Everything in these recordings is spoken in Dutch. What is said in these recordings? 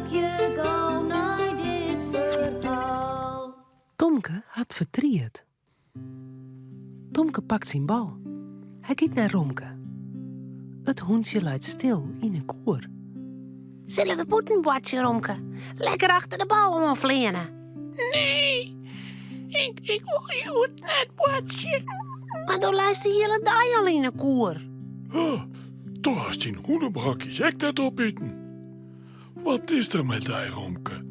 je gauw naar dit verhaal. Tomke had vertrierd. Tomke pakt zijn bal. Hij kijkt naar Romke. Het hondje luidt stil in een koer. Zullen we poeten, Boatje, Romke? Lekker achter de bal omvliegen. Nee, ik wil je het net, Boatje. Maar dan luister je hele dag al in een koer. Toch hast die hoenenbrakjes ek net opeten. Wat is er met die, Romke?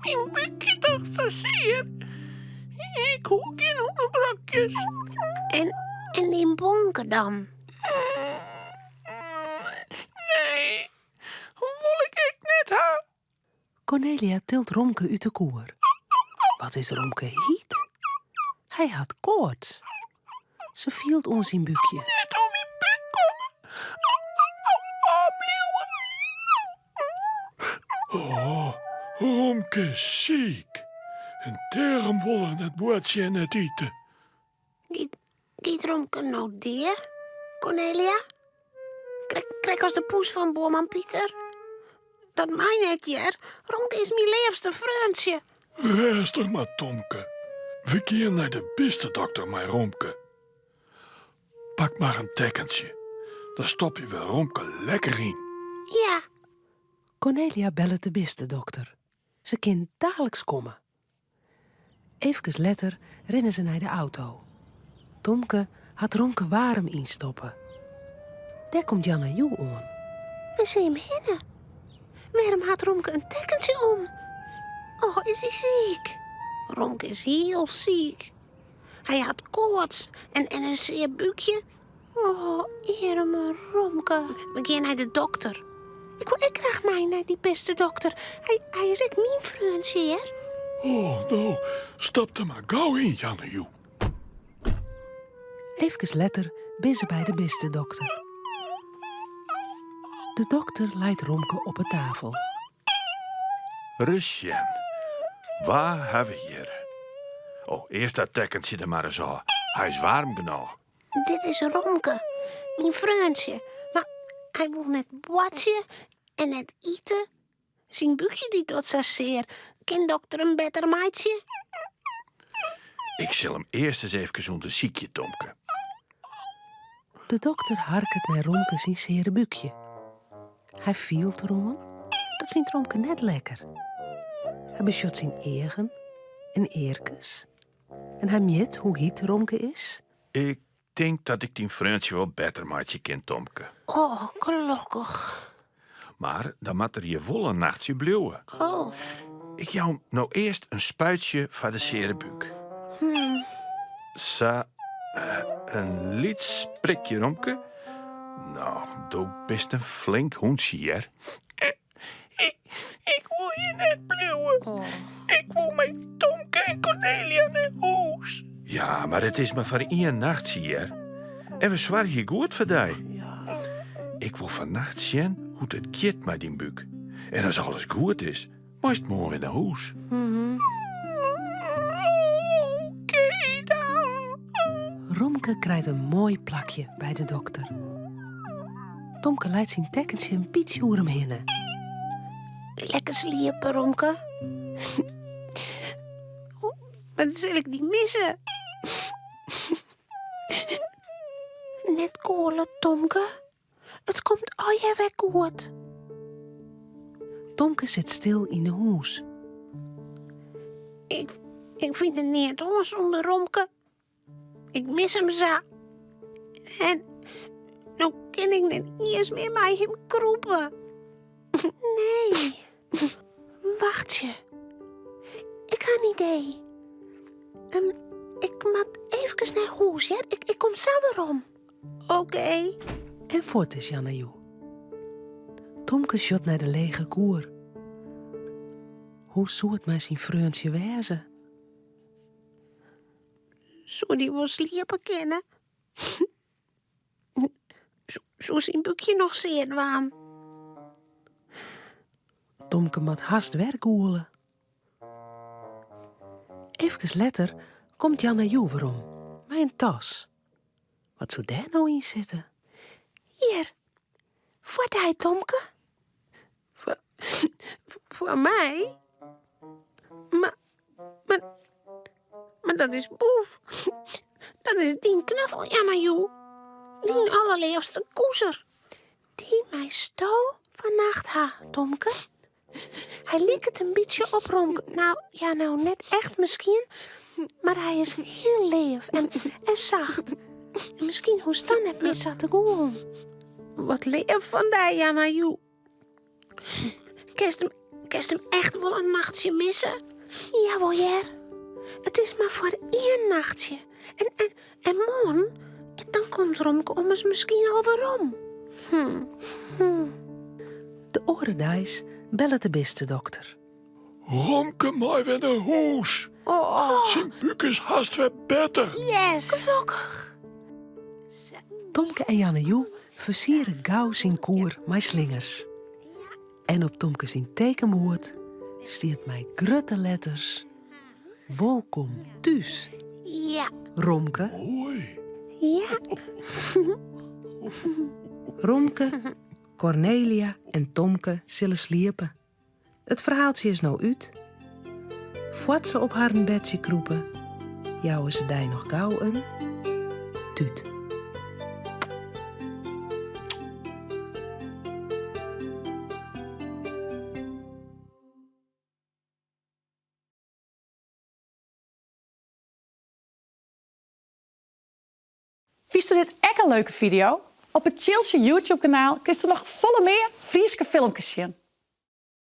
Mijn buikje toch zo zeer. Ik hoef geen hoenenbrakjes. En die bonken dan? Nee, wil ik net ha. Cornelia tilt Romke uit de koer. Wat is Romke hiet? Hij had koorts. Ze viel om zijn buikje. Net om je buik komen. Opnieuw. Romke is ziek. En daarom willen het bootje net eten. Giet Romke nou deer, Cornelia? Krijg als de poes van boorman Pieter? Dat mij net, Jer. Romke is mijn liefste vriendje. Rustig maar, Tomke. We keren naar de beste dokter, mijn Romke. Pak maar een tekentje. Dan stop je wel Romke lekker in. Ja, Cornelia belt de beste dokter. Ze kan dagelijks komen. Even later rennen ze naar de auto. Tomke had Romke warm instoppen. Daar komt Janna Joe aan. we zien hem hinnen. Waarom had Romke een tekentje om? Oh, is hij ziek? Romke is heel ziek. Hij had koorts en een zeer buikje. Oh, arme Romke. We gaan naar de dokter. Ik krijg mij naar die beste dokter. Hij is echt mijn vriendje, hè? Oh, nou, stap er maar gauw in, Janne-Joe. Even later ben ze bij de beste dokter. De dokter leidt Romke op een tafel. Rusjen, waar hebben we hier? Oh, eerst dat tekentje er maar eens aan. Hij is warm genoeg. Dit is Romke, mijn vriendje. Maar hij wil net boatje en net eten. Zijn buikje die tot zo zeer. Kan dokter een beter maatje? Ik zal hem eerst eens even onder ziekje, Tomke. De dokter harket naar Romke zijn zere buikje. Hij viel erom. Dat vindt Romke net lekker. Hij beschot zijn egen en eerkes. En hij miet hoe heet Romke is. Ik denk dat ik die vriendje wel beter maatje ken, Tomke. Oh, gelukkig. Maar dan moet er je wel een nachtje blijven. Oh, Ik jou nou eerst een spuitje van de zere buik. Een liets prikje, Romke. Nou, doe best een flink hondje, hier. Ik wil je net blijven. Ik wil met Tomke en Cornelia naar huis. Ja, maar het is maar voor één nacht, hier. En we zwaar je goed voor die. Ik wil vannacht zien hoe het gaat met die buik. En als alles goed is, moest het morgen weer naar huis. Oké dan. Romke krijgt een mooi plakje bij de dokter. Tomke leidt zijn tekentje een pietje hoe hem hinnen. lekker sliepen, Romke. Maar dat zal ik niet missen. Net kolen, Tomke. Het komt al je weg goed. Tomke zit stil in de hoes. Ik vind het niet anders zonder Romke. Ik mis hem zo. En nou kan ik net niet eens meer bij hem kroepen. Nee. Wacht je. Ik ga een idee. Ik moet even naar huis, ja? Ik kom zo weer om. Oké. En voort is Janne-Joe. Tomke shot naar de lege koer. Hoe zou het met zijn vriendje wezen? Zou die wel sliepen kennen? Zo zijn boekje nog zeer warm. Tomke moet haast werk hoelen. Even later komt Janne-Joe weer om. Met een tas. Wat zou daar nou in zitten? Hier. Voor hij, Tomke. voor mij. Maar dat is Boef. Dat is dien knuffel, Janaju. Dien allerliefste koezer. Die mij sto vannacht ha, Tomke. Hij liek het een beetje op Romke. Nou net echt misschien. Maar hij is heel lief en zacht. En misschien hoe stan het mis zat te doen. Wat lief van die, Janaju. Kerst hem echt wel een nachtje missen? Jawel, Jer. Het is maar voor 1 nachtje. En morgen, dan komt Romke om eens misschien alweerom. De oorendijs bellen de beste dokter. Romke mij weer naar huis. Zijn buik is haast weer beter. Yes! Gelukkig. Tomke en Jannejoe versieren gauw zijn koer met slingers. En op Tomke zijn tekenwoord stiert mij grote letters: welkom thuis. Ja. Romke, Hoi. Ja. Romke, Cornelia en Tomke zullen sliepen. Het verhaaltje is nou uit. Voordat ze op haar bedje kroepen, jouwen ze die nog gauw een tuut. Vies je dit echt een leuke video? Op het Chilse YouTube-kanaal kun je nog volle meer Frieske filmpjes zien.